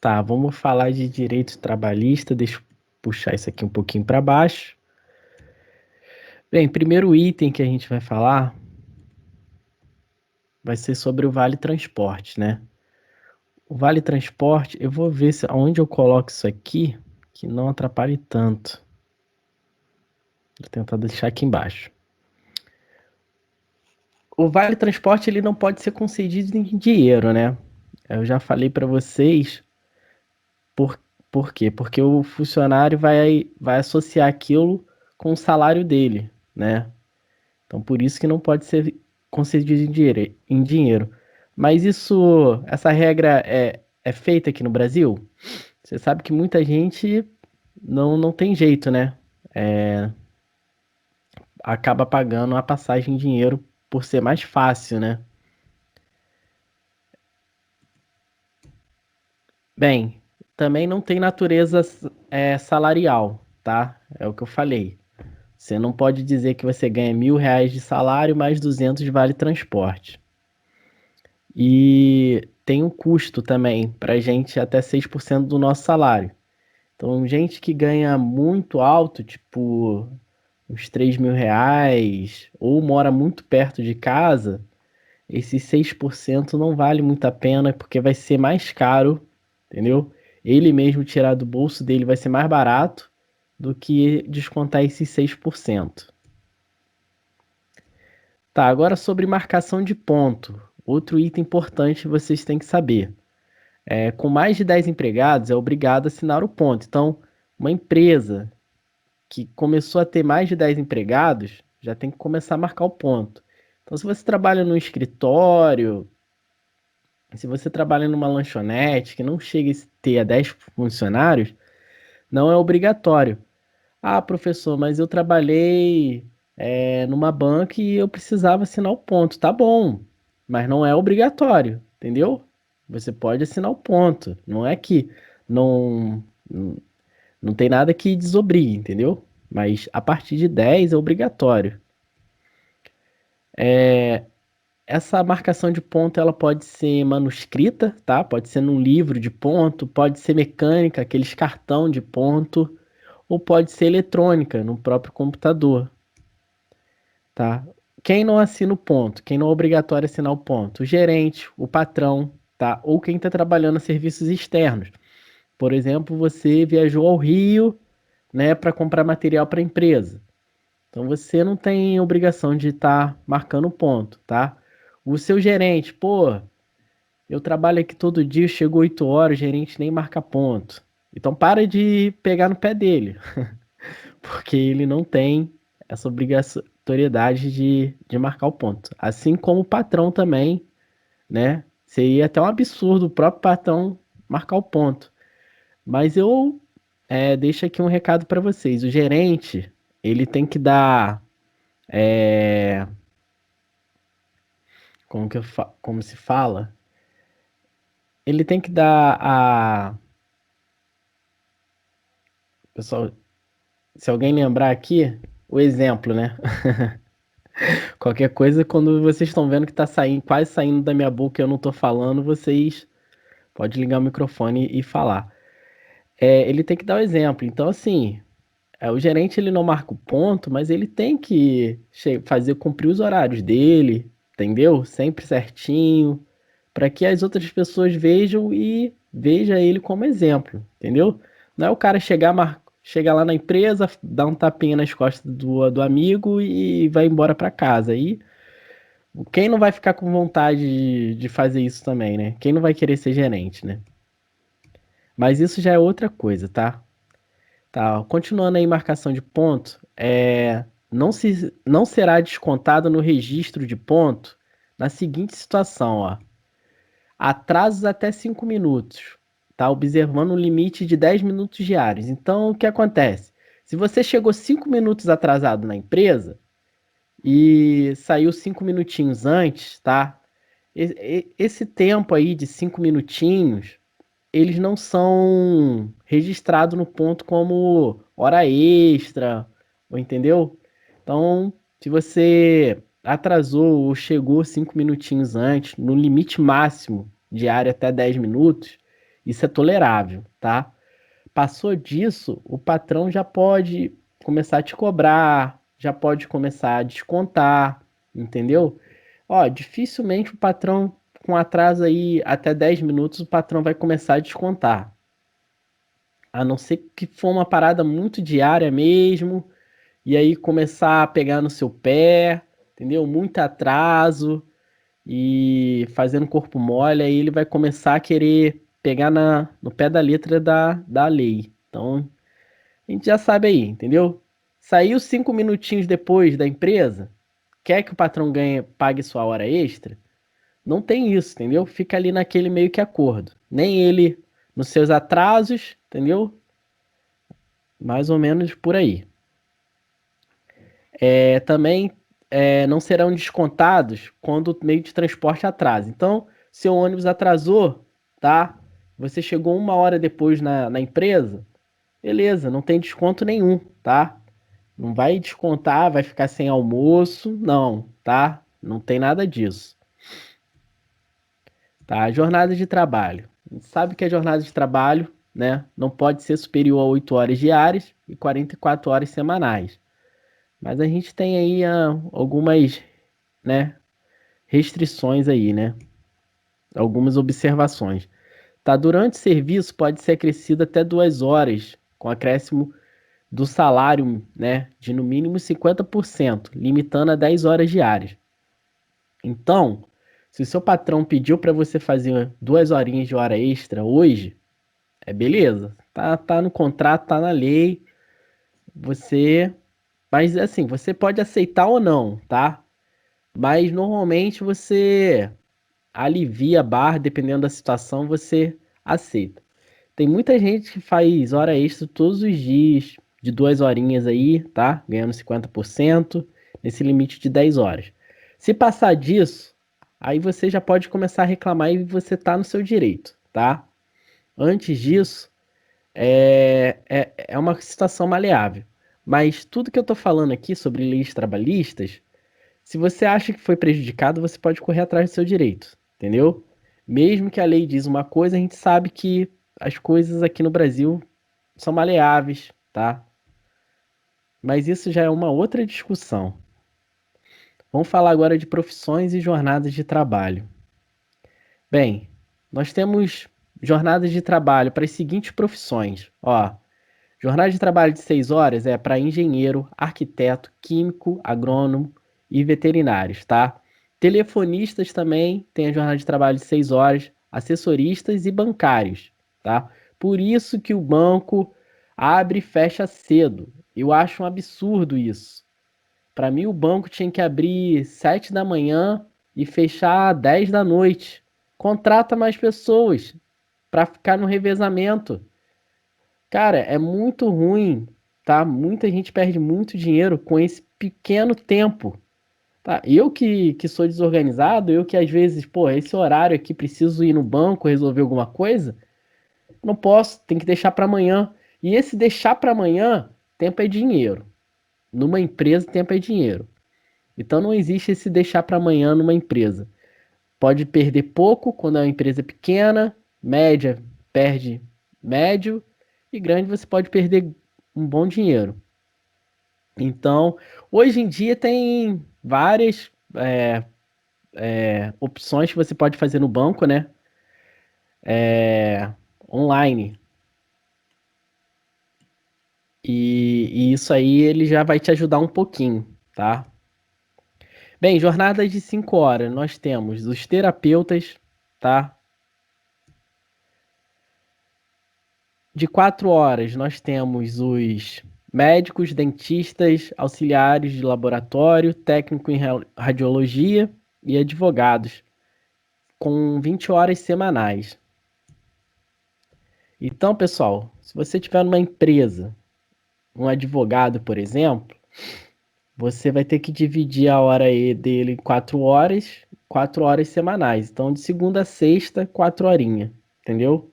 Tá, vamos falar de direito trabalhista. Deixa eu puxar isso aqui um pouquinho para baixo. Bem, primeiro item que a gente vai falar vai ser sobre o Vale Transporte, né? O Vale Transporte, eu vou ver onde eu coloco isso aqui que não atrapalhe tanto. Vou tentar deixar aqui embaixo. O Vale Transporte ele não pode ser concedido em dinheiro, né? Eu já falei para vocês por, por quê? Porque o funcionário vai associar aquilo com o salário dele, né? Então, por isso que não pode ser concedido em dinheiro. Mas essa regra é feita aqui no Brasil? Você sabe que muita gente não tem jeito, né? Acaba pagando a passagem em dinheiro por ser mais fácil, né? Bem, também não tem natureza salarial, tá? É o que eu falei. Você não pode dizer que você ganha R$ 1.000 de salário mais 200 de vale transporte. E tem um custo também para gente até 6% do nosso salário. Então, gente que ganha muito alto, tipo uns R$ 3.000, ou mora muito perto de casa, esses 6% não vale muito a pena porque vai ser mais caro, entendeu? Ele mesmo tirar do bolso dele vai ser mais barato do que descontar esses 6%. Tá, agora sobre marcação de ponto. Outro item importante vocês têm que saber. Com mais de 10 empregados, é obrigado a assinar o ponto. Então, uma empresa que começou a ter mais de 10 empregados já tem que começar a marcar o ponto. Então, se você trabalha num escritório, se você trabalha numa lanchonete que não chega a ter a 10 funcionários, não é obrigatório. Ah, professor, mas eu trabalhei numa banca e eu precisava assinar o ponto. Tá bom, mas não é obrigatório, entendeu? Você pode assinar o ponto. Não é que não, não tem nada que desobrigue, entendeu? Mas a partir de 10 é obrigatório. Essa marcação de ponto ela pode ser manuscrita, tá? Pode ser num livro de ponto, pode ser mecânica, aqueles cartão de ponto, ou pode ser eletrônica no próprio computador, tá? Quem não assina o ponto, quem não é obrigatório assinar o ponto? O gerente, o patrão, tá? Ou quem está trabalhando a serviços externos. Por exemplo, você viajou ao Rio, né, para comprar material para a empresa. Então você não tem obrigação de estar marcando ponto, tá? O seu gerente, pô, eu trabalho aqui todo dia, chegou 8 horas, o gerente nem marca ponto. Então para de pegar no pé dele, porque ele não tem essa obrigatoriedade de marcar o ponto. Assim como o patrão também, né? Seria até um absurdo o próprio patrão marcar o ponto. Mas eu deixo aqui um recado para vocês. O gerente, ele tem que dar, é, como se fala? Ele tem que dar pessoal, se alguém lembrar aqui, o exemplo, né? Qualquer coisa, quando vocês estão vendo que tá saindo, quase saindo da minha boca e eu não tô falando, vocês podem ligar o microfone e falar. Ele tem que dar o exemplo. Então, assim, o gerente ele não marca o ponto, mas ele tem que fazer cumprir os horários dele, entendeu? Sempre certinho, para que as outras pessoas vejam e veja ele como exemplo, entendeu? Não é o cara chegar lá na empresa, dar um tapinha nas costas do amigo e vai embora para casa. Aí, quem não vai ficar com vontade de fazer isso também, né? Quem não vai querer ser gerente, né? Mas isso já é outra coisa, tá? Tá, continuando aí marcação de ponto, não será descontado no registro de ponto na seguinte situação, ó. Atrasos até 5 minutos, tá? Observando um limite de 10 minutos diários. Então, o que acontece? Se você chegou 5 minutos atrasado na empresa e saiu 5 minutinhos antes, tá? Esse tempo aí de 5 minutinhos eles não são registrados no ponto como hora extra, ou entendeu? Então, se você atrasou ou chegou 5 minutinhos antes, no limite máximo diário até 10 minutos, Isso é tolerável, tá? Passou disso, o patrão já pode começar a te cobrar, já pode começar a descontar, entendeu? Ó, dificilmente o patrão, com atraso aí até 10 minutos, o patrão vai começar a descontar. A não ser que for uma parada muito diária mesmo, e aí começar a pegar no seu pé, entendeu? Muito atraso e fazendo corpo mole, aí ele vai começar a querer pegar no pé da letra da lei. Então, a gente já sabe aí, entendeu? Saiu 5 minutinhos depois da empresa, quer que o patrão ganhe, pague sua hora extra? Não tem isso, entendeu? Fica ali naquele meio que acordo. Nem ele nos seus atrasos, entendeu? Mais ou menos por aí. Também não serão descontados quando o meio de transporte atrasa. Então, seu ônibus atrasou, tá? Você chegou 1 hora depois na empresa, beleza, não tem desconto nenhum, tá? Não vai descontar, vai ficar sem almoço, não, tá? Não tem nada disso. Tá? Jornada de trabalho. A gente sabe que a jornada de trabalho, né, não pode ser superior a 8 horas diárias e 44 horas semanais. Mas a gente tem aí algumas, né, restrições aí, né? Algumas observações. Tá, durante o serviço pode ser acrescido até 2 horas, com acréscimo do salário, né, de no mínimo 50%, limitando a 10 horas diárias. Então, se o seu patrão pediu para você fazer 2 horinhas de hora extra hoje, é beleza. Tá no contrato, tá na lei. Você. Mas assim, você pode aceitar ou não, tá? Mas normalmente você alivia a barra, dependendo da situação, você aceita. Tem muita gente que faz hora extra todos os dias, de 2 horinhas aí, tá? Ganhando 50% nesse limite de 10 horas. Se passar disso, aí você já pode começar a reclamar e você tá no seu direito, tá? Antes disso, é uma situação maleável. Mas tudo que eu tô falando aqui sobre leis trabalhistas, se você acha que foi prejudicado, você pode correr atrás do seu direito, entendeu? Mesmo que a lei diz uma coisa, a gente sabe que as coisas aqui no Brasil são maleáveis, tá? Mas isso já é uma outra discussão. Vamos falar agora de profissões e jornadas de trabalho. Bem, nós temos jornadas de trabalho para as seguintes profissões. Ó, jornada de trabalho de 6 horas é para engenheiro, arquiteto, químico, agrônomo e veterinários, tá? Telefonistas também têm a jornada de trabalho de 6 horas, assessoristas e bancários, tá? Por isso que o banco abre e fecha cedo. Eu acho um absurdo isso. Para mim, o banco tinha que abrir 7 da manhã e fechar 10 da noite. Contrata mais pessoas para ficar no revezamento. Cara, é muito ruim, tá? Muita gente perde muito dinheiro com esse pequeno tempo, tá? Eu que sou desorganizado, eu que às vezes, pô, esse horário aqui preciso ir no banco resolver alguma coisa, não posso, tem que deixar para amanhã. E esse deixar para amanhã, tempo é dinheiro. Numa empresa, tempo é dinheiro. Então não existe esse deixar para amanhã numa empresa. Pode perder pouco quando é uma empresa pequena, média perde médio e grande você pode perder um bom dinheiro. Então, hoje em dia tem várias opções que você pode fazer no banco, né? Online. E isso aí ele já vai te ajudar um pouquinho, tá? Bem, jornadas de 5 horas, nós temos os terapeutas, tá? De 4 horas, nós temos os médicos, dentistas, auxiliares de laboratório, técnico em radiologia e advogados, com 20 horas semanais. Então, pessoal, se você tiver numa empresa, um advogado, por exemplo, você vai ter que dividir a hora dele em 4 horas semanais. Então, de segunda a sexta, 4 horinhas, entendeu?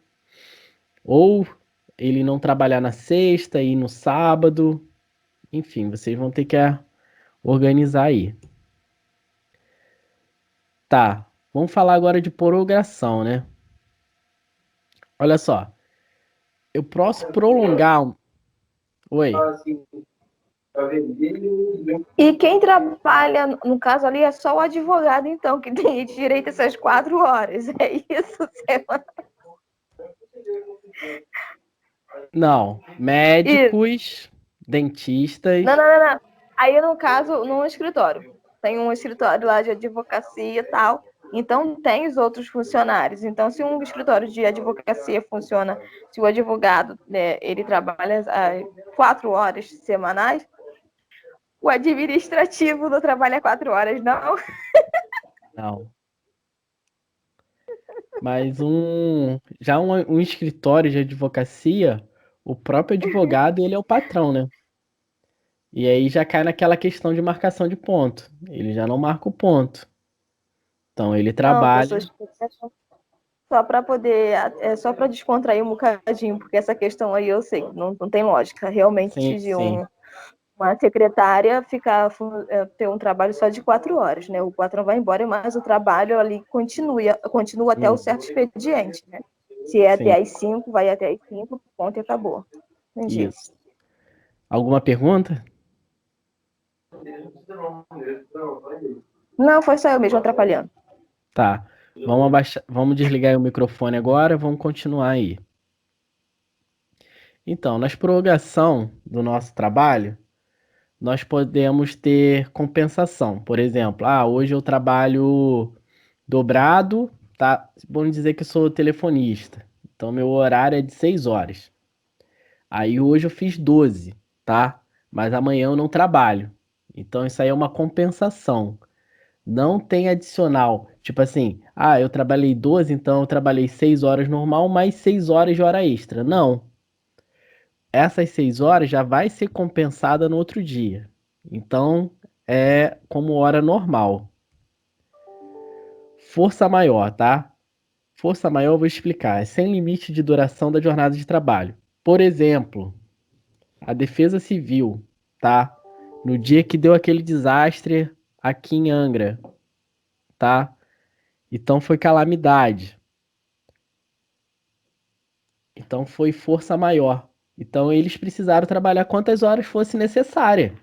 Ou ele não trabalhar na sexta e no sábado, enfim, vocês vão ter que organizar aí. Tá, vamos falar agora de prorrogação, né? Olha só, eu posso prolongar. Oi. E quem trabalha, no caso ali, é só o advogado, então, que tem direito a essas 4 horas. É isso, Semana? Não, Isso. médicos, Não, dentistas. não, não, não. Aí, no caso, num escritório. Tem um escritório lá de advocacia e tal. Então, tem os outros funcionários. Então, se um escritório de advocacia funciona, se o advogado, né, ele trabalha 4 horas semanais, o administrativo não trabalha 4 horas, não. Não. Mas um escritório de advocacia, o próprio advogado, ele é o patrão, né? E aí já cai naquela questão de marcação de ponto. Ele já não marca o ponto. Então ele Não, pessoas trabalha. só para poder, só para descontrair um bocadinho, porque essa questão aí eu sei, não tem lógica. Sim, Realmente, de sim. uma secretária ter um trabalho só de 4 horas, né? O patrão vai embora, mas o trabalho ali continua até o certo Uhum. expediente, né? Se é Sim, até às 5, vai até às 5, ponto e acabou. Entendi. isso. Alguma pergunta? Não, foi só eu mesmo atrapalhando. Tá. Vamos abaixar, vamos desligar o microfone agora, vamos continuar aí. Então, nas prorrogação do nosso trabalho, nós podemos ter compensação. Por exemplo, hoje eu trabalho dobrado, tá? Vamos dizer que eu sou telefonista. Então, meu horário é de 6 horas. Aí hoje eu fiz 12, tá? Mas amanhã eu não trabalho. Então, isso aí é uma compensação. Não tem adicional. Tipo assim, eu trabalhei 12, então eu trabalhei 6 horas normal, mais 6 horas de hora extra. Não. Essas 6 horas já vai ser compensada no outro dia. Então, é como hora normal. Força maior, tá? Força maior eu vou explicar. É sem limite de duração da jornada de trabalho. Por exemplo, a Defesa Civil, tá? No dia que deu aquele desastre aqui em Angra, tá? Então foi calamidade. Então foi força maior. Então eles precisaram trabalhar quantas horas fosse necessária,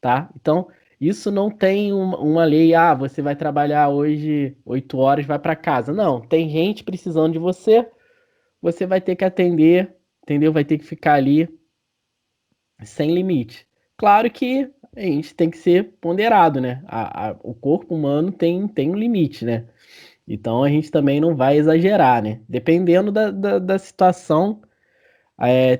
tá? Então isso não tem uma lei, você vai trabalhar hoje 8 horas, vai para casa. Não, tem gente precisando de você, você vai ter que atender, entendeu? Vai ter que ficar ali sem limite. Claro que a gente tem que ser ponderado, né? O corpo humano tem um limite, né? Então a gente também não vai exagerar, né? Dependendo da situação.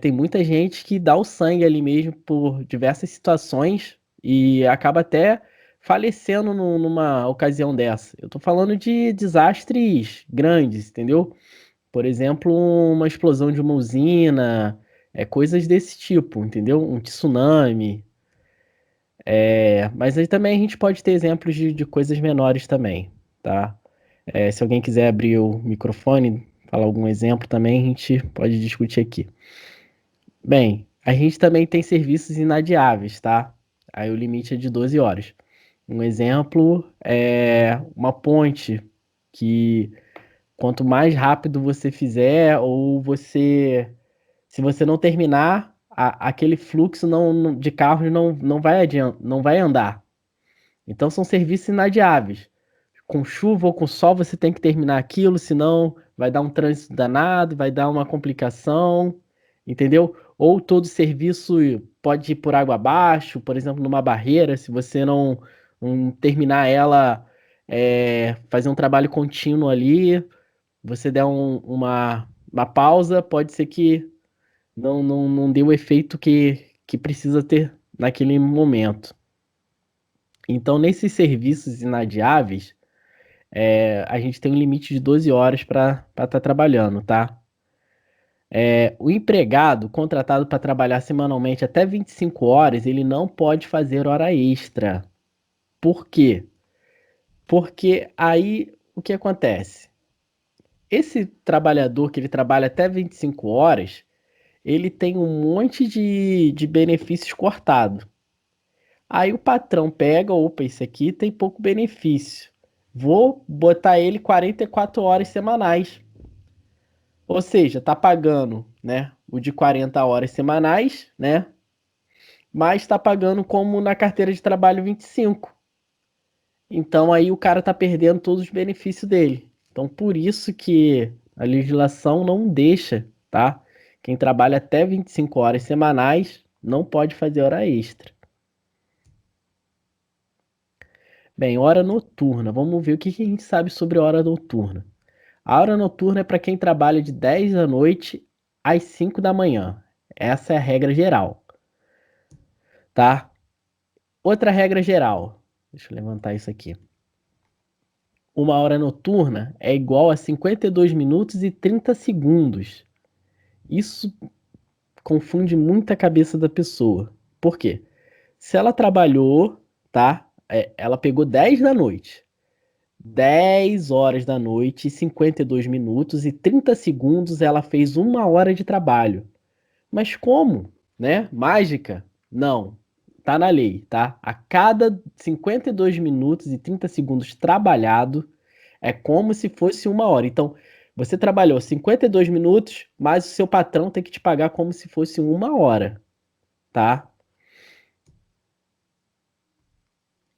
Tem muita gente que dá o sangue ali mesmo por diversas situações e acaba até falecendo numa ocasião dessa. Eu tô falando de desastres grandes, entendeu? Por exemplo, uma explosão de uma usina, coisas desse tipo, entendeu? Um tsunami. Mas aí também a gente pode ter exemplos de coisas menores também, tá? Se alguém quiser abrir o microfone, falar algum exemplo também, a gente pode discutir aqui. Bem, a gente também tem serviços inadiáveis, tá? Aí o limite é de 12 horas. Um exemplo é uma ponte que quanto mais rápido você fizer, ou se você não terminar, aquele fluxo de carros não vai não vai andar. Então são serviços inadiáveis. Com chuva ou com sol você tem que terminar aquilo, senão vai dar um trânsito danado, vai dar uma complicação, entendeu? Ou todo serviço pode ir por água abaixo, por exemplo, numa barreira, se você não terminar ela, fazer um trabalho contínuo ali, você der uma pausa, pode ser que não dê o efeito que precisa ter naquele momento. Então, nesses serviços inadiáveis, a gente tem um limite de 12 horas para estar trabalhando, tá? O empregado contratado para trabalhar semanalmente até 25 horas, ele não pode fazer hora extra. Por quê? Porque aí o que acontece? Esse trabalhador que ele trabalha até 25 horas, ele tem um monte de benefícios cortados. Aí o patrão pega, opa, esse aqui tem pouco benefício. Vou botar ele 44 horas semanais. Ou seja, tá pagando, né, o de 40 horas semanais, né, mas está pagando como na carteira de trabalho 25. Então aí o cara tá perdendo todos os benefícios dele. Então por isso que a legislação não deixa, tá? Quem trabalha até 25 horas semanais não pode fazer hora extra. Bem, hora noturna. Vamos ver o que a gente sabe sobre hora noturna. A hora noturna é para quem trabalha de 10 da noite às 5 da manhã. Essa é a regra geral, tá? Outra regra geral. Deixa eu levantar isso aqui. Uma hora noturna é igual a 52 minutos e 30 segundos. Isso confunde muito a cabeça da pessoa. Por quê? Se ela trabalhou, tá? Ela pegou 10 da noite. 10 horas da noite, 52 minutos e 30 segundos ela fez uma hora de trabalho. Mas como? Né? Mágica? Não. Tá na lei, tá? A cada 52 minutos e 30 segundos trabalhado, é como se fosse uma hora. Então, você trabalhou 52 minutos, mas o seu patrão tem que te pagar como se fosse uma hora, tá?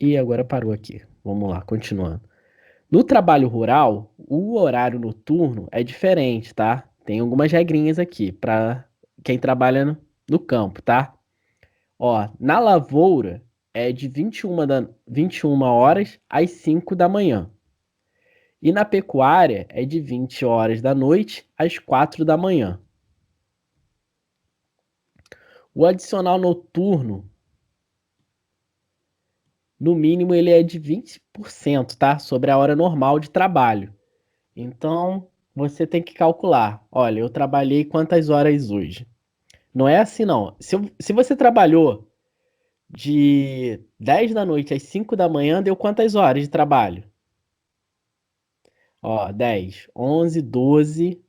E agora parou aqui. Vamos lá, continuando. No trabalho rural, o horário noturno é diferente, tá? Tem algumas regrinhas aqui para quem trabalha no campo, tá? Ó, na lavoura é de 21 horas às 5 da manhã. E na pecuária é de 20 horas da noite às 4 da manhã. O adicional noturno, no mínimo, ele é de 20%, tá? Sobre a hora normal de trabalho. Então, você tem que calcular. Olha, eu trabalhei quantas horas hoje? Não é assim, não. Se você trabalhou de 10 da noite às 5 da manhã, deu quantas horas de trabalho? Ó, 10, 11, 12,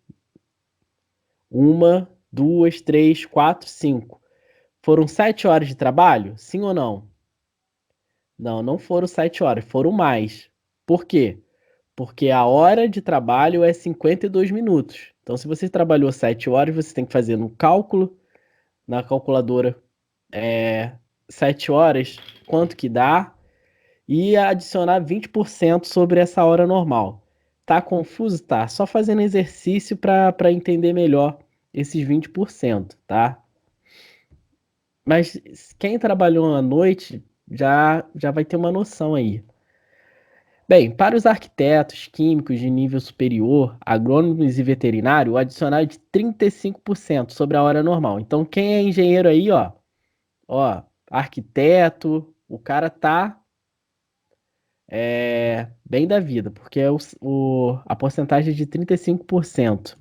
uma, duas, três, quatro, 5. Foram 7 horas de trabalho? Sim ou não? Não, não foram 7 horas, foram mais. Por quê? Porque a hora de trabalho é 52 minutos. Então, se você trabalhou 7 horas, você tem que fazer no cálculo, na calculadora, é, 7 horas, quanto que dá, e adicionar 20% sobre essa hora normal. Tá confuso? Tá. Só fazendo exercício para entender melhor esses 20%, tá? Mas quem trabalhou à noite já vai ter uma noção aí. Bem, para os arquitetos, químicos de nível superior, agrônomos e veterinário, o adicional é de 35% sobre a hora normal. Então, quem é engenheiro aí, ó, arquiteto, o cara tá bem da vida, porque é a porcentagem é de 35%.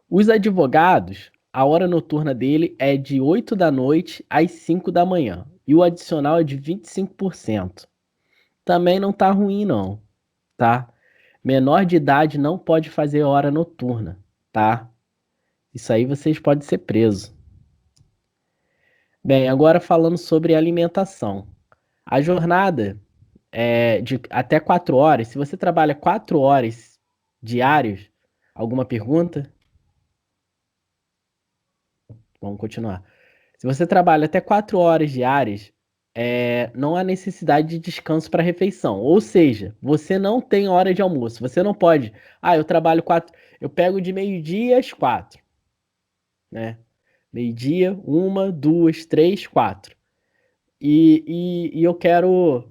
Os advogados, a hora noturna dele é de 8 da noite às 5 da manhã. E o adicional é de 25%. Também não tá ruim, não, tá? Menor de idade não pode fazer hora noturna, tá? Isso aí vocês podem ser presos. Bem, agora falando sobre alimentação. A jornada é de até 4 horas. Se você trabalha 4 horas diárias, alguma pergunta? Vamos continuar. Se você trabalha até 4 horas diárias, não há necessidade de descanso para refeição. Ou seja, você não tem hora de almoço. Você não pode. Ah, eu trabalho 4. Eu pego de meio-dia às 4, né? Meio-dia, uma, duas, três, 4. E eu quero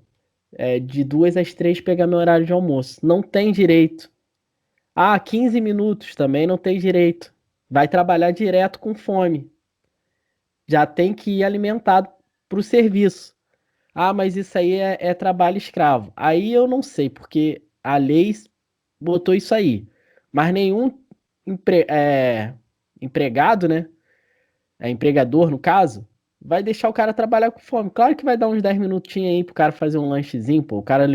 de 2 às 3 pegar meu horário de almoço. Não tem direito. Ah, 15 minutos também não tem direito. Vai trabalhar direto com fome. Já tem que ir alimentado para o serviço. Ah, mas isso aí é trabalho escravo. Aí eu não sei, porque a lei botou isso aí. Mas nenhum empregado, né? Empregador, no caso, vai deixar o cara trabalhar com fome. Claro que vai dar uns 10 minutinhos aí pro cara fazer um lanchezinho, pô. O cara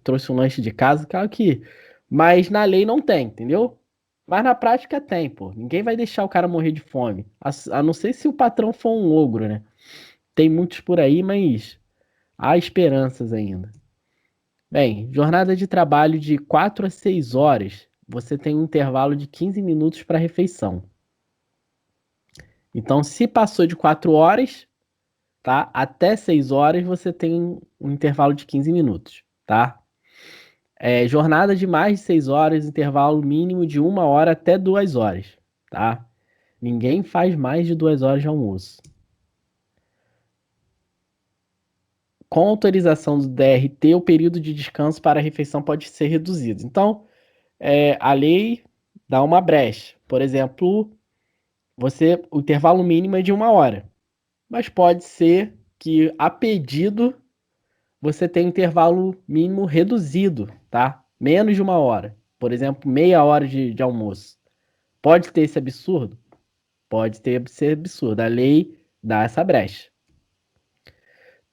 trouxe um lanche de casa, claro que. Mas na lei não tem, entendeu? Mas na prática tem, pô. Ninguém vai deixar o cara morrer de fome. A não ser se o patrão for um ogro, né? Tem muitos por aí, mas há esperanças ainda. Bem, jornada de trabalho de 4 a 6 horas você tem um intervalo de 15 minutos para refeição. Então, se passou de 4 horas, tá? Até 6 horas você tem um intervalo de 15 minutos, tá? Jornada de mais de 6 horas, intervalo mínimo de 1 hora até 2 horas, tá? Ninguém faz mais de 2 horas de almoço. Com autorização do DRT, o período de descanso para a refeição pode ser reduzido. Então, a lei dá uma brecha. Por exemplo, o intervalo mínimo é de 1 hora, mas pode ser que, a pedido, você tenha um intervalo mínimo reduzido, tá? Menos de 1 hora. Por exemplo, meia hora de almoço. Pode ter esse absurdo? Pode ter esse absurdo. A lei dá essa brecha.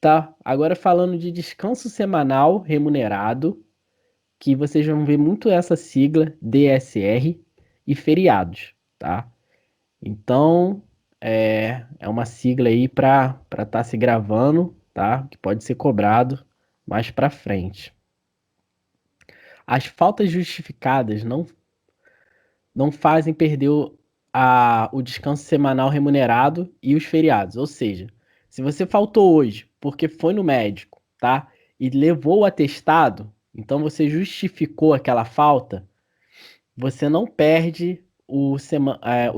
Tá, agora falando de descanso semanal remunerado, que vocês vão ver muito essa sigla DSR e feriados, tá? Então, é uma sigla aí para estar se gravando, tá? Que pode ser cobrado mais para frente. As faltas justificadas não fazem perder o descanso semanal remunerado e os feriados. Ou seja, se você faltou hoje porque foi no médico, tá? E levou o atestado, então você justificou aquela falta, você não perde o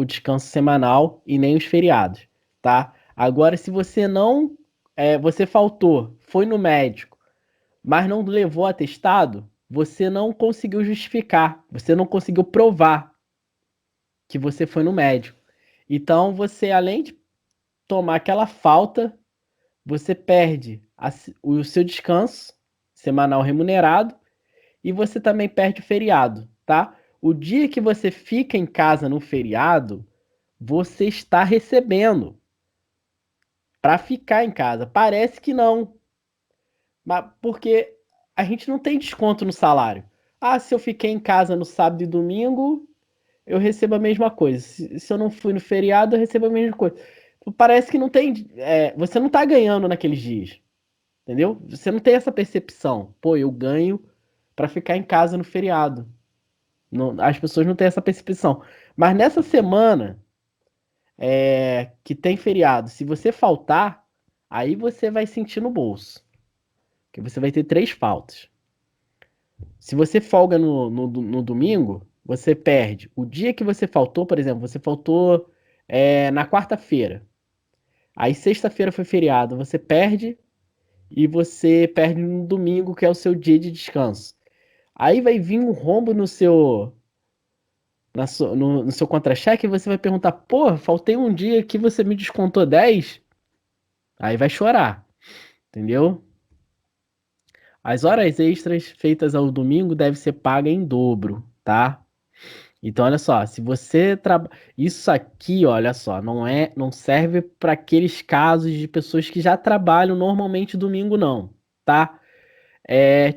descanso semanal e nem os feriados, tá? Agora, se você não. Você faltou, foi no médico, mas não levou atestado, você não conseguiu justificar, você não conseguiu provar que você foi no médico. Então, você, além de tomar aquela falta, você perde o seu descanso semanal remunerado e você também perde o feriado, tá? O dia que você fica em casa no feriado, você está recebendo para ficar em casa. Parece que não, mas porque a gente não tem desconto no salário. Ah, se eu fiquei em casa no sábado e domingo, eu recebo a mesma coisa. Se eu não fui no feriado, eu recebo a mesma coisa. Parece que não tem. Você não tá ganhando naqueles dias. Entendeu? Você não tem essa percepção. Pô, eu ganho para ficar em casa no feriado. Não, as pessoas não têm essa percepção. Mas nessa semana que tem feriado, se você faltar, aí você vai sentir no bolso. Que você vai ter 3 faltas. Se você folga no domingo, você perde. O dia que você faltou, por exemplo, você faltou na quarta-feira. Aí sexta-feira foi feriado, você perde e você perde no domingo, que é o seu dia de descanso. Aí vai vir um rombo no seu contra-cheque e você vai perguntar: pô, faltei um dia que você me descontou 10. Aí vai chorar, entendeu? As horas extras feitas ao domingo devem ser pagas em dobro, tá? Então, olha só, se você trabalha. Isso aqui, olha só, não serve para aqueles casos de pessoas que já trabalham normalmente domingo, não, tá?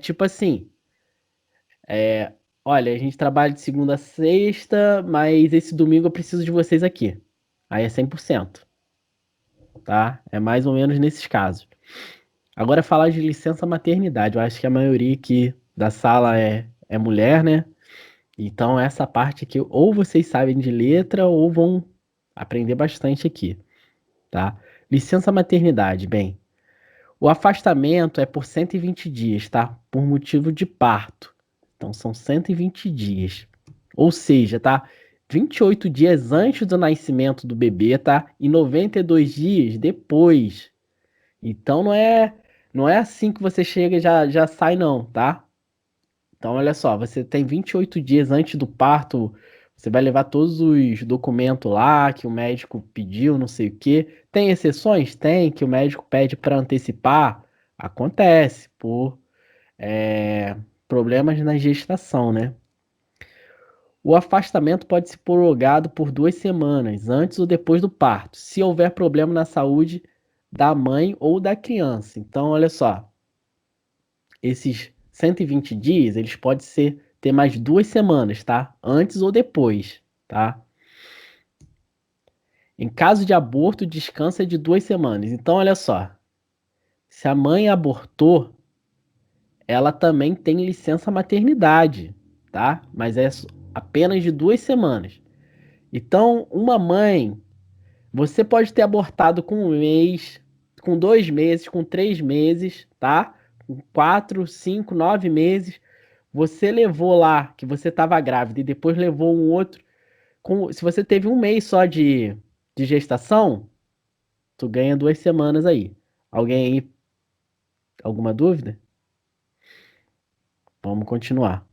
Tipo assim, olha, a gente trabalha de segunda a sexta, mas esse domingo eu preciso de vocês aqui. Aí é 100%, tá? É mais ou menos nesses casos. Agora, falar de licença maternidade, eu acho que a maioria aqui da sala é mulher, né? Então, essa parte aqui, ou vocês sabem de letra, ou vão aprender bastante aqui, tá? Licença maternidade, bem, o afastamento é por 120 dias, tá? Por motivo de parto. Então, são 120 dias. Ou seja, tá? 28 dias antes do nascimento do bebê, tá? E 92 dias depois. Então, não é assim que você chega e já sai, não, tá? Então, olha só, você tem 28 dias antes do parto, você vai levar todos os documentos lá que o médico pediu, não sei o quê. Tem exceções? Tem, que o médico pede para antecipar. Acontece, por é, problemas na gestação, né? O afastamento pode ser prorrogado por 2 semanas, antes ou depois do parto, se houver problema na saúde da mãe ou da criança. Então, olha só, esses 120 dias, eles podem ter mais 2 semanas, tá? Antes ou depois, tá? Em caso de aborto, descanso é de 2 semanas. Então, olha só, se a mãe abortou, ela também tem licença maternidade, tá? Mas é apenas de 2 semanas. Então, uma mãe, você pode ter abortado com 1 mês, com 2 meses, com 3 meses, tá? Com 4, 5, 9 meses. Você levou lá que você estava grávida e depois levou um outro. Se você teve 1 mês só de gestação, tu ganha 2 semanas aí. Alguém aí, alguma dúvida? Vamos continuar.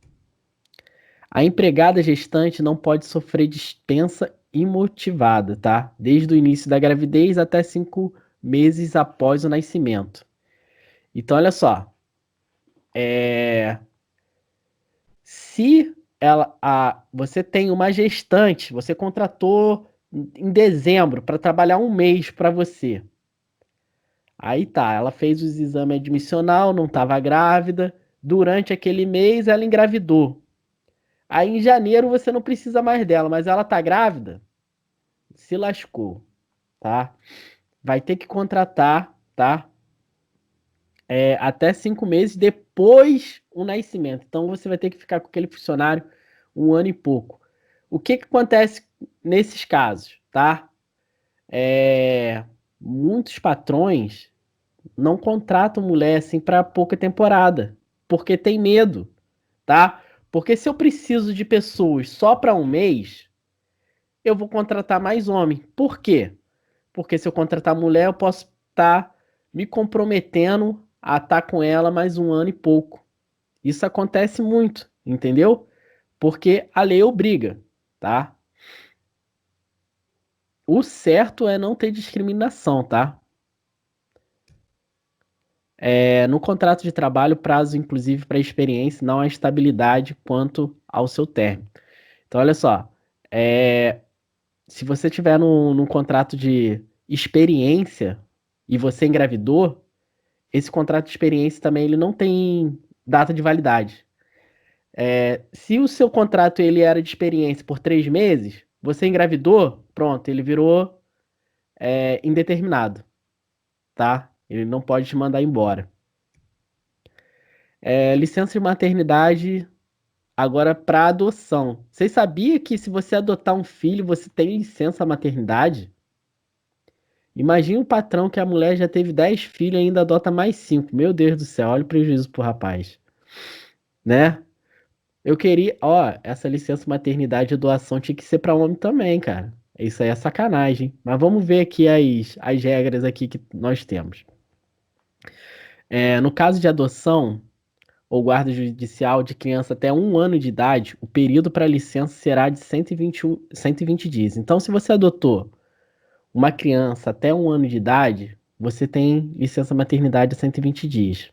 A empregada gestante não pode sofrer dispensa imotivada, tá? Desde o início da gravidez até 5 meses após o nascimento. Então, olha só. É... Se você tem uma gestante, você contratou em dezembro para trabalhar 1 mês para você. Aí tá, ela fez os exames admissional, não estava grávida. Durante aquele mês ela engravidou. Aí em janeiro você não precisa mais dela, mas ela tá grávida, se lascou, tá? Vai ter que contratar, tá? Até 5 meses depois o nascimento. Então você vai ter que ficar com aquele funcionário 1 ano e pouco. O que que acontece nesses casos, tá? É, Muitos patrões não contratam mulher assim para pouca temporada, porque tem medo, tá? Porque se eu preciso de pessoas só para 1 mês, eu vou contratar mais homem. Por quê? Porque se eu contratar mulher, eu posso estar me comprometendo a estar com ela mais 1 ano e pouco. Isso acontece muito, entendeu? Porque a lei obriga, tá? O certo é não ter discriminação, tá? No contrato de trabalho, prazo inclusive para experiência, não há estabilidade quanto ao seu término. Então, olha só, é, se você tiver num contrato de experiência e você engravidou, esse contrato de experiência também ele não tem data de validade. Se o seu contrato ele era de experiência por 3 meses, você engravidou, pronto, ele virou indeterminado, tá? Ele não pode te mandar embora. Licença de maternidade agora para adoção. Você sabia que se você adotar um filho, você tem licença maternidade? Imagina um patrão que a mulher já teve 10 filhos e ainda adota mais 5. Meu Deus do céu, olha o prejuízo pro rapaz, né? Eu queria, ó, essa licença maternidade e doação tinha que ser para homem também, cara. Isso aí é sacanagem. Mas vamos ver aqui as regras aqui que nós temos. No caso de adoção ou guarda judicial de criança até 1 ano de idade, o período para licença será de 120 dias. Então, se você adotou uma criança até 1 ano de idade, você tem licença maternidade de 120 dias.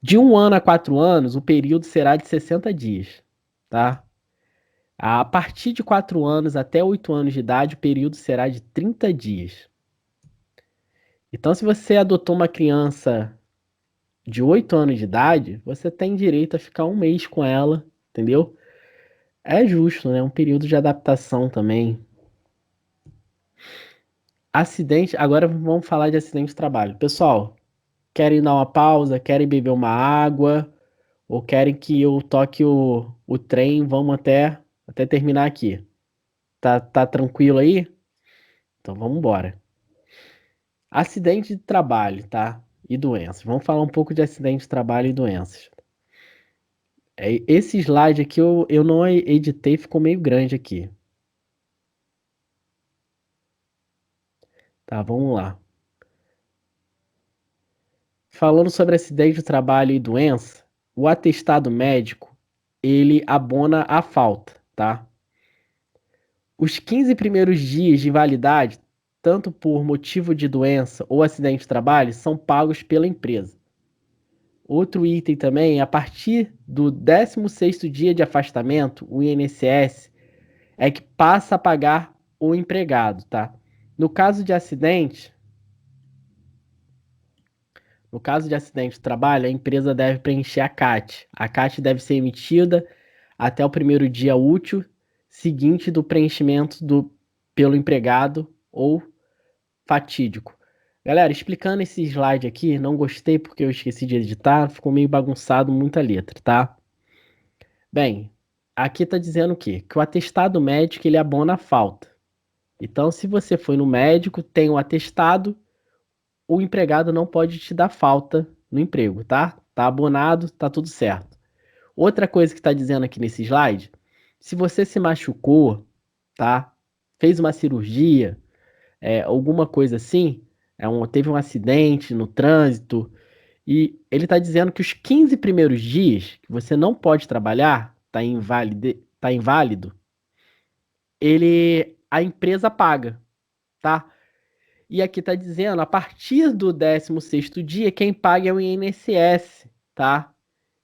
De 1 ano a 4 anos, o período será de 60 dias, tá? A partir de 4 anos até 8 anos de idade, o período será de 30 dias. Então, se você adotou uma criança de 8 anos de idade, você tem direito a ficar 1 mês com ela, entendeu? É justo, né? Um período de adaptação também. Acidente, agora vamos falar de acidente de trabalho. Pessoal, querem dar uma pausa, querem beber uma água, ou querem que eu toque o trem, vamos até terminar aqui. Tá tranquilo aí? Então vamos embora. Acidente de trabalho, tá? E doenças. Vamos falar um pouco de acidente de trabalho e doenças. Esse slide aqui eu não editei, ficou meio grande aqui. Tá, vamos lá. Falando sobre acidente de trabalho e doença, o atestado médico, ele abona a falta, tá? Os 15 primeiros dias de invalidade, tanto por motivo de doença ou acidente de trabalho, são pagos pela empresa. Outro item também, a partir do 16º dia de afastamento, o INSS é que passa a pagar o empregado, tá? No caso de acidente, no caso de acidente de trabalho, a empresa deve preencher a CAT. A CAT deve ser emitida até o primeiro dia útil seguinte do preenchimento pelo empregado ou fatídico. Galera, explicando esse slide aqui, não gostei porque eu esqueci de editar, ficou meio bagunçado, muita letra, tá? Bem, aqui está dizendo o quê? Que o atestado médico ele abona a falta. Então, se você foi no médico, tem o atestado, o empregado não pode te dar falta no emprego, tá? Tá abonado, tá tudo certo. Outra coisa que está dizendo aqui nesse slide, se você se machucou, tá? Fez uma cirurgia, alguma coisa assim, teve um acidente no trânsito, e ele está dizendo que os 15 primeiros dias que você não pode trabalhar, tá inválido, a empresa paga, tá? E aqui está dizendo, a partir do 16º dia, quem paga é o INSS, tá?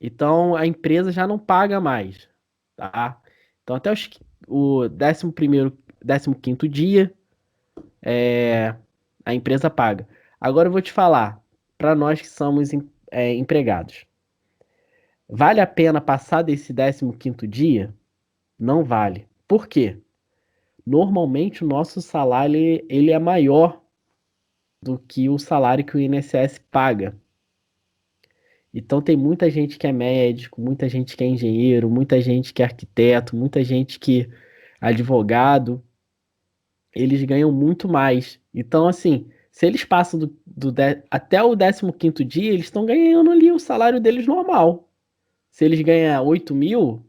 Então a empresa já não paga mais, tá? Então até o 11º, 15º dia, a empresa paga. Agora eu vou te falar, para nós que somos empregados, vale a pena passar desse 15º dia? Não vale. Por quê? Normalmente o nosso salário ele é maior do que o salário que o INSS paga. Então tem muita gente que é médico, muita gente que é engenheiro, muita gente que é arquiteto, muita gente que é advogado, eles ganham muito mais. Então, assim, se eles passam até o 15º dia, eles estão ganhando ali o salário deles normal. Se eles ganham 8.000,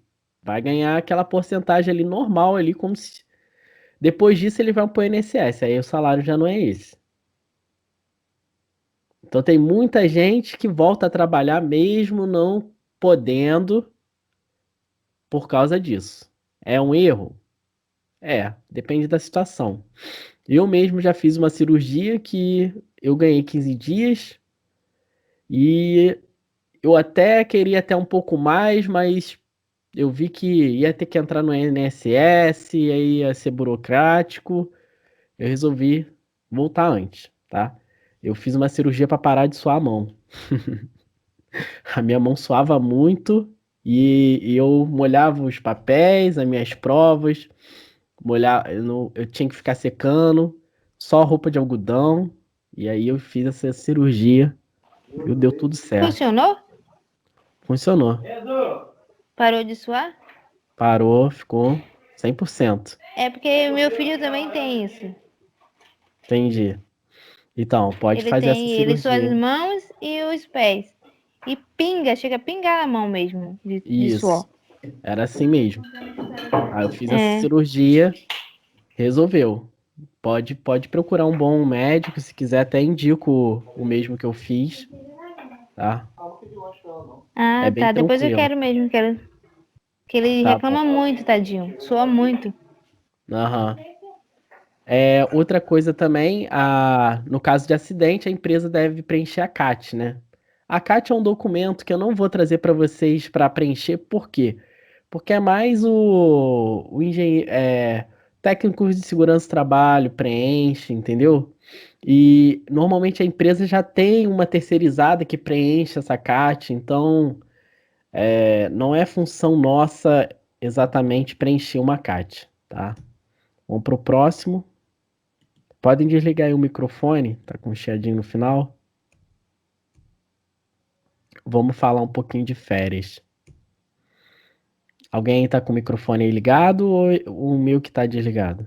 vai ganhar aquela porcentagem ali normal ali, como se... Depois disso ele vai para o INSS, aí o salário já não é esse. Então tem muita gente que volta a trabalhar mesmo não podendo por causa disso. É um erro? Depende da situação. Eu mesmo já fiz uma cirurgia que eu ganhei 15 dias e eu até queria até um pouco mais, mas eu vi que ia ter que entrar no INSS, e aí ia ser burocrático. Eu resolvi voltar antes, tá? Eu fiz uma cirurgia para parar de suar a mão. A minha mão suava muito e eu molhava os papéis, as minhas provas, eu tinha que ficar secando, só roupa de algodão, e aí eu fiz essa cirurgia e deu tudo certo. Funcionou? Funcionou. Parou de suar? Parou, ficou 100%. É porque meu filho também tem isso. Entendi. Então, pode fazer essa Ele sua as cirurgia. mãos e os pés. E pinga, chega a pingar a mão mesmo de Isso, suor. era assim mesmo. Aí eu fiz essa É. cirurgia, resolveu. Pode procurar um bom médico, se quiser até indico o mesmo que eu fiz, tá? É Ah, bem tá. Depois eu tranquilo. quero mesmo, quero. Que ele Tá bom. reclama muito, tadinho. Soa muito. Aham. Outra coisa também, no caso de acidente, a empresa deve preencher a CAT, né? A CAT é um documento que eu não vou trazer para vocês para preencher, por quê? Porque é mais o engenheiro, técnicos de segurança do trabalho preenche, entendeu? E normalmente a empresa já tem uma terceirizada que preenche essa CAT, então não é função nossa exatamente preencher uma CAT, tá? Vamos pro próximo. Podem desligar aí o microfone, tá com um chiadinho no final. Vamos falar um pouquinho de férias. Alguém tá com o microfone aí ligado ou o meu que tá desligado?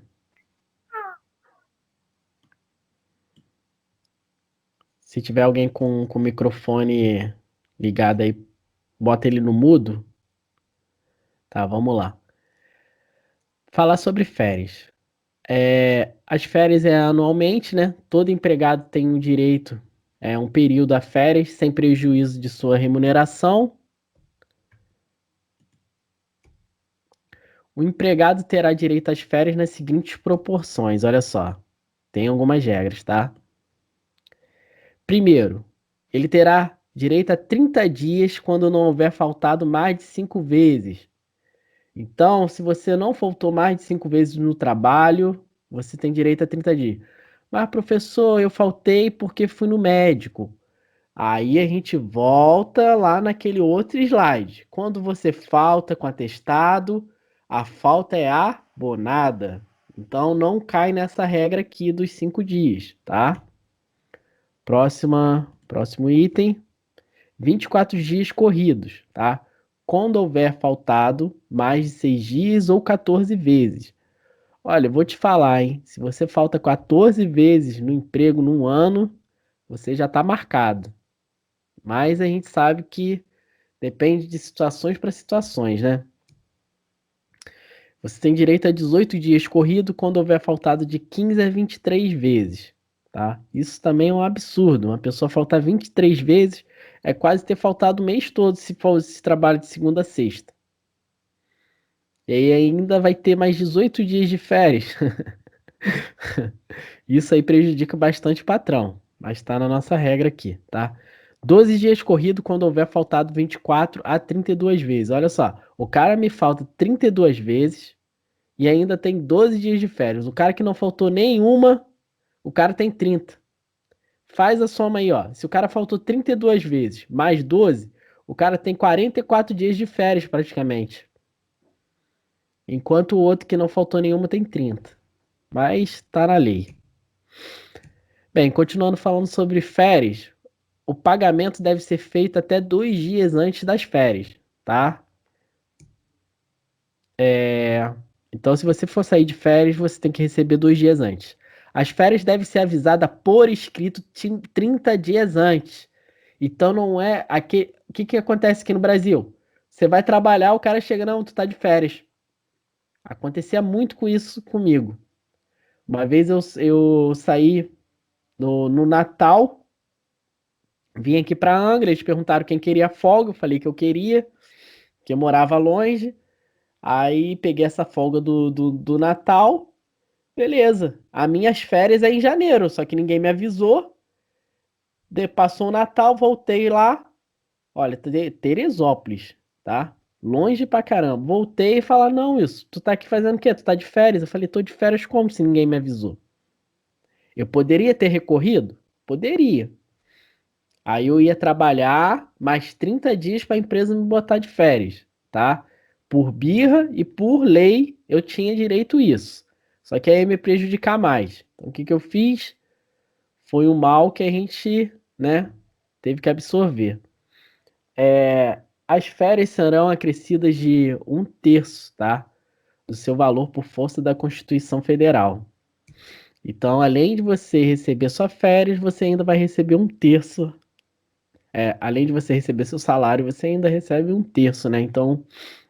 Se tiver alguém com o microfone ligado aí, bota ele no mudo. Tá, vamos lá. Falar sobre férias. As férias é anualmente, né? Todo empregado tem um direito, um período a férias, sem prejuízo de sua remuneração. O empregado terá direito às férias nas seguintes proporções, olha só. Tem algumas regras, tá? Primeiro, ele terá direito a 30 dias quando não houver faltado mais de 5 vezes. Então, se você não faltou mais de 5 vezes no trabalho, você tem direito a 30 dias. Mas, professor, eu faltei porque fui no médico. Aí a gente volta lá naquele outro slide. Quando você falta com atestado, a falta é abonada. Então não cai nessa regra aqui dos 5 dias, tá? Próximo item, 24 dias corridos, tá? quando houver faltado mais de 6 dias ou 14 vezes. Olha, eu vou te falar, hein? Se você falta 14 vezes no emprego num ano, você já está marcado. Mas a gente sabe que depende de situações para situações, né? Você tem direito a 18 dias corrido quando houver faltado de 15 a 23 vezes, tá? Isso também é um absurdo. Uma pessoa faltar 23 vezes é quase ter faltado o mês todo se for esse trabalho de segunda a sexta. E aí ainda vai ter mais 18 dias de férias. Isso aí prejudica bastante o patrão, mas está na nossa regra aqui, tá? 12 dias corrido quando houver faltado 24 a 32 vezes. Olha só, o cara me falta 32 vezes e ainda tem 12 dias de férias. O cara que não faltou nenhuma, o cara tem 30. Faz a soma aí, ó. Se o cara faltou 32 vezes mais 12, o cara tem 44 dias de férias praticamente. Enquanto o outro que não faltou nenhuma tem 30. Mas tá na lei. Bem, continuando falando sobre férias, o pagamento deve ser feito até 2 dias antes das férias, tá? Então, se você for sair de férias, você tem que receber 2 dias antes. As férias devem ser avisadas por escrito 30 dias antes. Então, não é aqui. O que que acontece aqui no Brasil? Você vai trabalhar, o cara chega, não, tu tá de férias. Acontecia muito com isso comigo. Uma vez eu saí no Natal, vim aqui para Angra, eles perguntaram quem queria folga, eu falei que eu queria, que eu morava longe. Aí peguei essa folga do Natal, beleza. As minhas férias é em janeiro, só que ninguém me avisou. Passou o Natal, voltei lá. Olha, Teresópolis, tá? Longe pra caramba. Voltei e falaram, não, isso, tu tá aqui fazendo o quê? Tu tá de férias? Eu falei, tô de férias como se ninguém me avisou? Eu poderia ter recorrido? Poderia. Aí eu ia trabalhar mais 30 dias para a empresa me botar de férias, tá? Por birra e por lei eu tinha direito a isso. Só que aí ia me prejudicar mais. Então o que que eu fiz? Foi um mal que a gente, né, teve que absorver. As férias serão acrescidas de 1/3, tá? Do seu valor por força da Constituição Federal. Então, além de você receber sua férias, você ainda vai receber 1/3. Além de você receber seu salário, você ainda recebe 1/3, né? Então,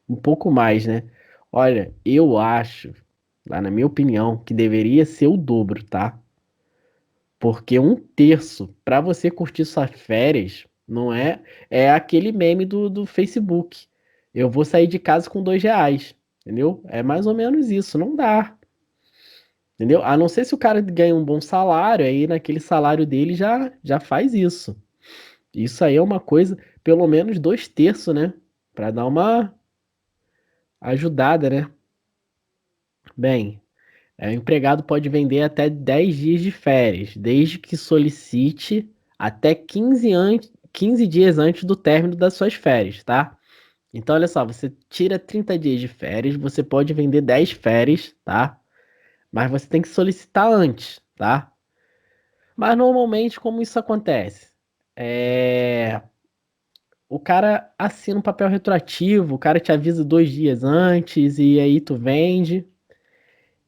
um pouco mais, né? Olha, eu acho, lá na minha opinião, que deveria ser o dobro, tá? Porque 1/3 para você curtir suas férias, não é? É aquele meme do Facebook. Eu vou sair de casa com R$ 2, entendeu? É mais ou menos isso, não dá, entendeu? A não ser se o cara ganha um bom salário, aí naquele salário dele já faz isso. Isso aí é uma coisa, pelo menos 2/3, né? Para dar uma ajudada, né? Bem, o empregado pode vender até 10 dias de férias, desde que solicite até 15 dias antes do término das suas férias, tá? Então, olha só, você tira 30 dias de férias, você pode vender 10 férias, tá? Mas você tem que solicitar antes, tá? Mas normalmente, como isso acontece? É, O cara assina um papel retroativo, o cara te avisa 2 dias antes e aí tu vende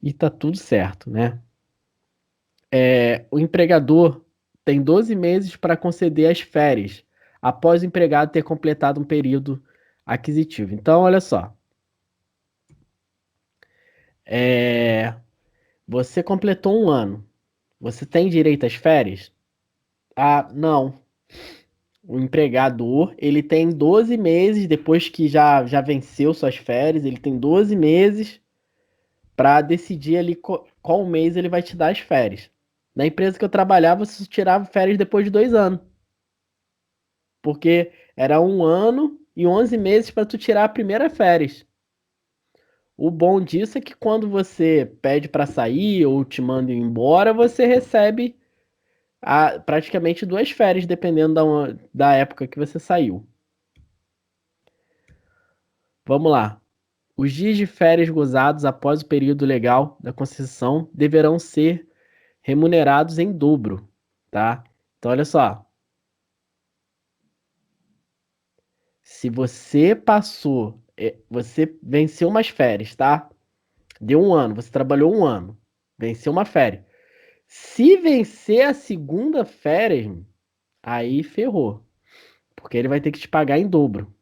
e tá tudo certo, né? O empregador tem 12 meses para conceder as férias após o empregado ter completado um período aquisitivo. Então, olha só, é, você completou um ano, você tem direito às férias? Ah, não. O empregador, ele tem 12 meses, depois que já venceu suas férias, ele tem 12 meses para decidir ali qual mês ele vai te dar as férias. Na empresa que eu trabalhava, você tirava férias depois de 2 anos, porque era 1 ano e 11 meses para tu tirar a primeira férias. O bom disso é que quando você pede para sair ou te manda embora, você recebe praticamente 2 férias, dependendo da época que você saiu. Vamos lá. Os dias de férias gozados após o período legal da concessão deverão ser remunerados em dobro, tá? Então, olha só. Se você passou, você venceu umas férias, tá? Deu um ano, você trabalhou um ano, venceu uma férias. Se vencer a segunda férias, aí ferrou, porque ele vai ter que te pagar em dobro.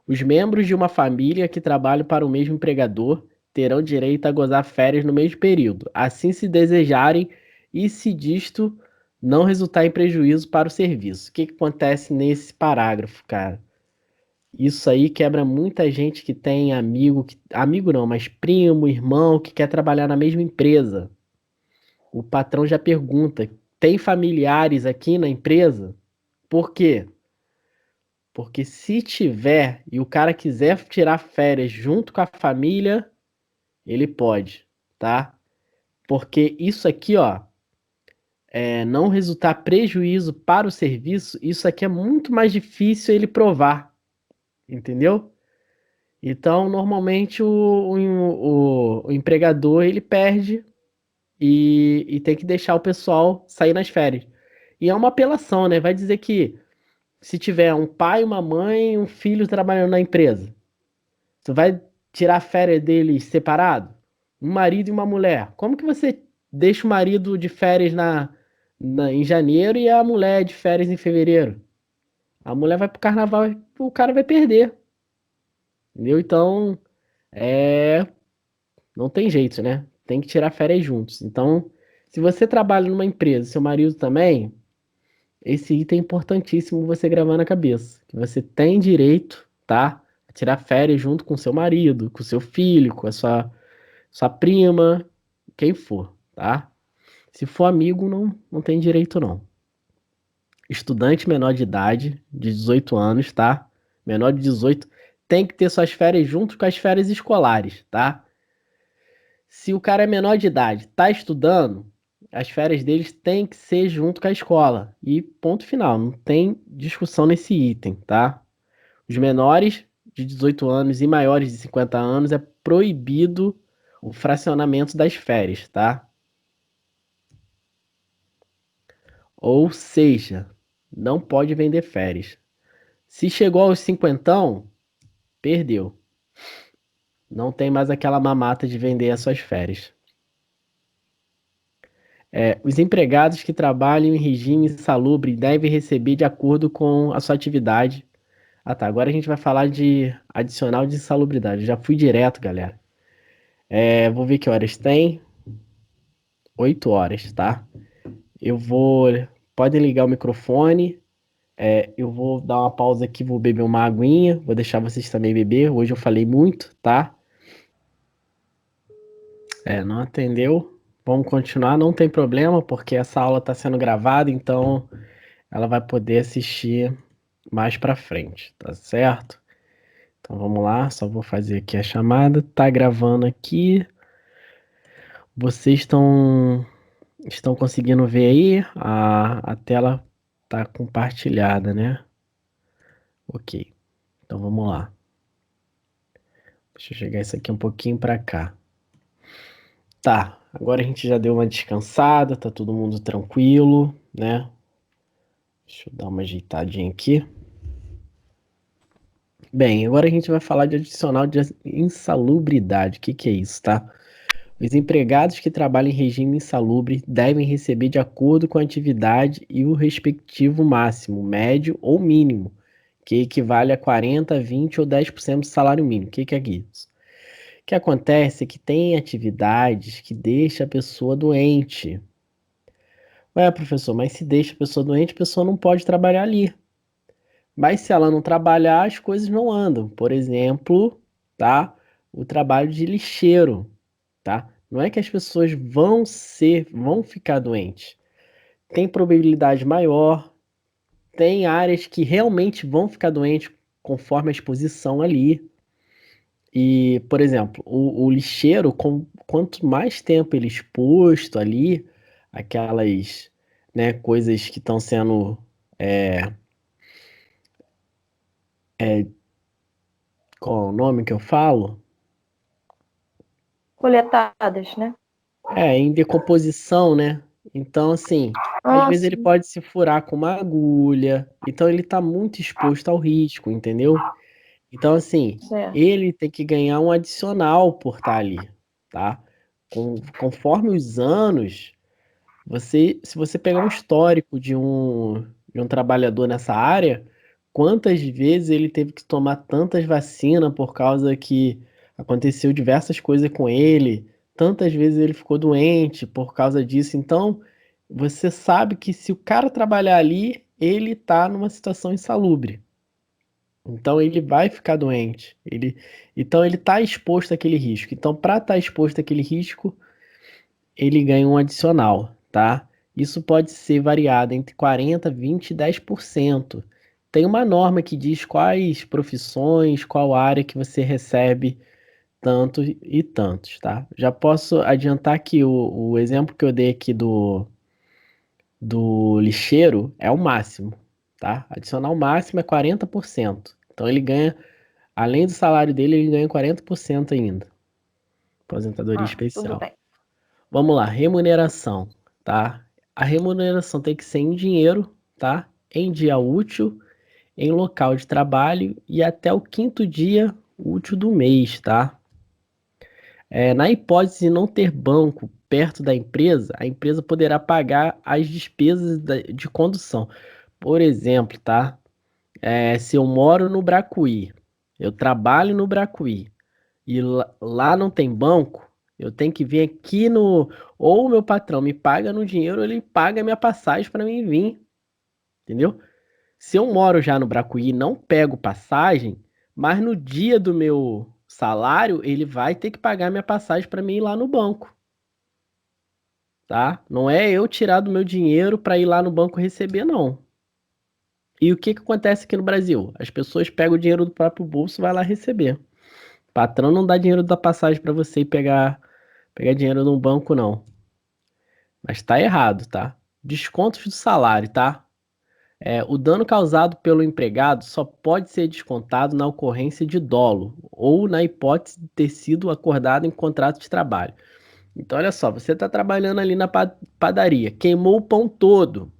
Os membros de uma família que trabalham para o mesmo empregador terão direito a gozar férias no mesmo período, assim se desejarem e se disto não resultar em prejuízo para o serviço. O que que acontece nesse parágrafo, cara? Isso aí quebra muita gente que tem amigo, amigo não, mas primo, irmão, que quer trabalhar na mesma empresa. O patrão já pergunta: tem familiares aqui na empresa? Por quê? Porque se tiver e o cara quiser tirar férias junto com a família, ele pode, tá? Porque isso aqui, ó, não resultar prejuízo para o serviço, isso aqui é muito mais difícil ele provar, entendeu? Então, normalmente o empregador ele perde e tem que deixar o pessoal sair nas férias. E é uma apelação, né? Vai dizer que se tiver um pai, uma mãe, um filho trabalhando na empresa, tu vai tirar a férias deles separado? Um marido e uma mulher. Como que você deixa o marido de férias em janeiro e a mulher de férias em fevereiro? A mulher vai pro carnaval e o cara vai perder. Entendeu? Então, é, não tem jeito, né? Tem que tirar férias juntos. Então, se você trabalha numa empresa, seu marido também, esse item é importantíssimo você gravar na cabeça. Que você tem direito, tá? A tirar férias junto com seu marido, com seu filho, com a sua prima, quem for, tá? Se for amigo, não tem direito, não. Estudante menor de idade, de 18 anos, tá? Menor de 18, tem que ter suas férias junto com as férias escolares, tá? Se o cara é menor de idade, tá estudando, as férias deles têm que ser junto com a escola. E ponto final, não tem discussão nesse item, tá? Os menores de 18 anos e maiores de 50 anos é proibido o fracionamento das férias, tá? Ou seja, não pode vender férias. Se chegou aos cinquentão, perdeu. Não tem mais aquela mamata de vender as suas férias. Os empregados que trabalham em regime insalubre devem receber de acordo com a sua atividade. Ah tá, agora a gente vai falar de adicional de insalubridade. Já fui direto, galera. Vou ver que horas tem. 8 horas, tá? Eu vou. Podem ligar o microfone. Eu vou dar uma pausa aqui, vou beber uma aguinha. Vou deixar vocês também beber. Hoje eu falei muito, tá? Não atendeu. Vamos continuar, não tem problema, porque essa aula está sendo gravada, então ela vai poder assistir mais para frente, tá certo? Então vamos lá, só vou fazer aqui a chamada. Tá gravando aqui. Vocês estão conseguindo ver aí? A tela tá compartilhada, né? Ok. Então vamos lá. Deixa eu chegar isso aqui um pouquinho para cá. Tá, agora a gente já deu uma descansada, tá todo mundo tranquilo, né? Deixa eu dar uma ajeitadinha aqui. Bem, agora a gente vai falar de adicional de insalubridade. O que que é isso, tá? Os empregados que trabalham em regime insalubre devem receber de acordo com a atividade e o respectivo máximo, médio ou mínimo, que equivale a 40, 20 ou 10% do salário mínimo. O que que é isso? O que acontece é que tem atividades que deixam a pessoa doente. Ué, professor, mas se deixa a pessoa doente, a pessoa não pode trabalhar ali. Mas se ela não trabalhar, as coisas não andam. Por exemplo, tá? O trabalho de lixeiro, tá? Não é que as pessoas vão ficar doentes. Tem probabilidade maior, tem áreas que realmente vão ficar doentes conforme a exposição ali. E, por exemplo, o lixeiro, quanto mais tempo ele exposto ali, aquelas, né, coisas que estão sendo é, é, qual é o nome que eu falo? Coletadas, né? Em decomposição, né? Então, assim, às vezes Nossa, ele pode se furar com uma agulha. Então, ele está muito exposto ao risco, entendeu? Então, assim, certo. ele tem que ganhar um adicional por estar ali, tá? Conforme os anos, se você pegar um histórico de um trabalhador nessa área, quantas vezes ele teve que tomar tantas vacinas por causa que aconteceu diversas coisas com ele, tantas vezes ele ficou doente por causa disso. Então, você sabe que se o cara trabalhar ali, ele tá numa situação insalubre. Então ele vai ficar doente. Então ele está exposto àquele risco. Então, para estar exposto àquele risco, ele ganha um adicional, tá? Isso pode ser variado entre 40, 20 e 10%. Tem uma norma que diz quais profissões, qual área que você recebe tantos e tantos, tá? Já posso adiantar que o exemplo que eu dei aqui do lixeiro é o máximo, tá? Adicional máximo é 40%. Então ele ganha, além do salário dele, ele ganha 40% ainda. Aposentadoria Tudo especial. bem. Vamos lá, remuneração, tá? A remuneração tem que ser em dinheiro, tá? Em dia útil, em local de trabalho e até o quinto dia útil do mês, tá? Na hipótese de não ter banco perto da empresa, a empresa poderá pagar as despesas de condução. Por exemplo, tá? Se eu moro no Bracuí, eu trabalho no Bracuí e lá não tem banco, eu tenho que vir aqui no. Ou o meu patrão me paga no dinheiro, ou ele paga a minha passagem para mim vir, entendeu? Se eu moro já no Bracuí e não pego passagem, mas no dia do meu salário, ele vai ter que pagar minha passagem para mim ir lá no banco, tá? Não é eu tirar do meu dinheiro para ir lá no banco receber, não. E o que que acontece aqui no Brasil? As pessoas pegam o dinheiro do próprio bolso e vai lá receber. O patrão não dá dinheiro da passagem para você ir pegar dinheiro no banco, não. Mas tá errado, tá? Descontos do salário, tá? O dano causado pelo empregado só pode ser descontado na ocorrência de dolo ou na hipótese de ter sido acordado em contrato de trabalho. Então, olha só, você está trabalhando ali na padaria, queimou o pão todo.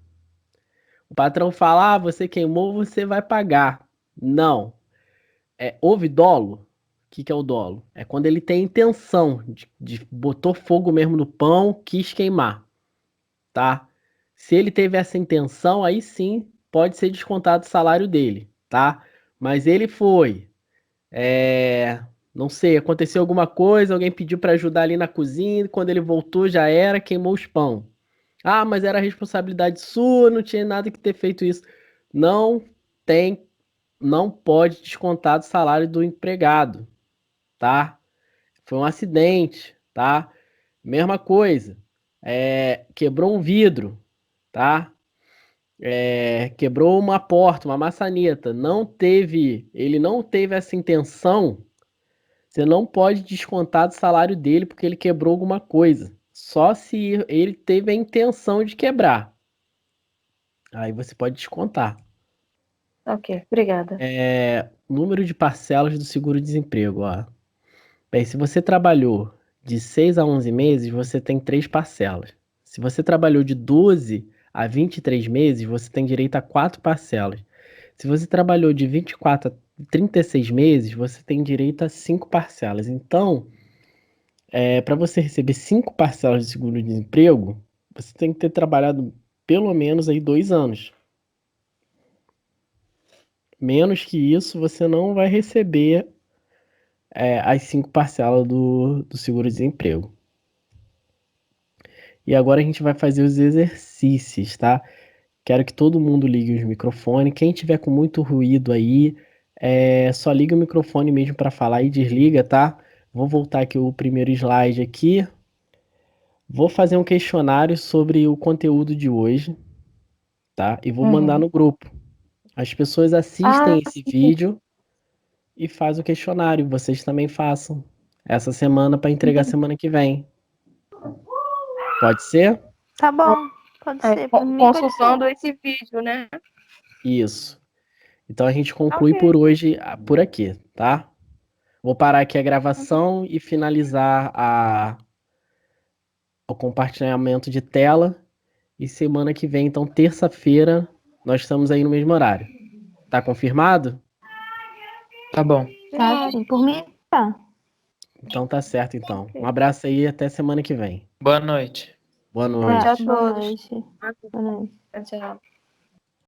O patrão fala: você queimou, você vai pagar. Não. Houve dolo? O que que é o dolo? É quando ele tem intenção de botou fogo mesmo no pão, quis queimar, tá? Se ele teve essa intenção, aí sim pode ser descontado o salário dele, tá? Mas ele foi, não sei, aconteceu alguma coisa, alguém pediu para ajudar ali na cozinha, quando ele voltou já era, queimou os pão. Ah, mas era responsabilidade sua, não tinha nada que ter feito isso. Não tem, não pode descontar do salário do empregado, tá? Foi um acidente, tá? Mesma coisa. Quebrou um vidro, tá? Quebrou uma porta, uma maçaneta. Ele não teve essa intenção. Você não pode descontar do salário dele porque ele quebrou alguma coisa. Só se ele teve a intenção de quebrar. Aí você pode descontar. Ok, obrigada. Número de parcelas do seguro-desemprego, ó. Bem, se você trabalhou de 6 a 11 meses, você tem 3 parcelas. Se você trabalhou de 12 a 23 meses, você tem direito a 4 parcelas. Se você trabalhou de 24 a 36 meses, você tem direito a 5 parcelas. Então, para você receber 5 parcelas de seguro-desemprego, você tem que ter trabalhado pelo menos aí 2 anos. Menos que isso, você não vai receber as 5 parcelas do seguro-desemprego. E agora a gente vai fazer os exercícios, tá? Quero que todo mundo ligue os microfones. Quem tiver com muito ruído aí, só liga o microfone mesmo para falar e desliga, tá? Vou voltar aqui o primeiro slide aqui. Vou fazer um questionário sobre o conteúdo de hoje, tá? E vou mandar Uhum. no grupo. As pessoas Ah, assistem esse vídeo e faz o questionário. Vocês também façam essa semana para entregar semana que vem. Pode ser? Tá bom, pode ser. Por mim pode ser. consultando esse vídeo, né? Isso. Então a gente conclui Ok. por hoje por aqui, tá? Vou parar aqui a gravação e finalizar o compartilhamento de tela E semana que vem, então, terça-feira, nós estamos aí no mesmo horário. Tá confirmado? Tá bom. Tá, sim. Por mim, tá. Então tá certo, então. Um abraço aí e até semana que vem. Boa noite. Boa Um noite. abraço, boa todos. noite. Boa noite. Tchau.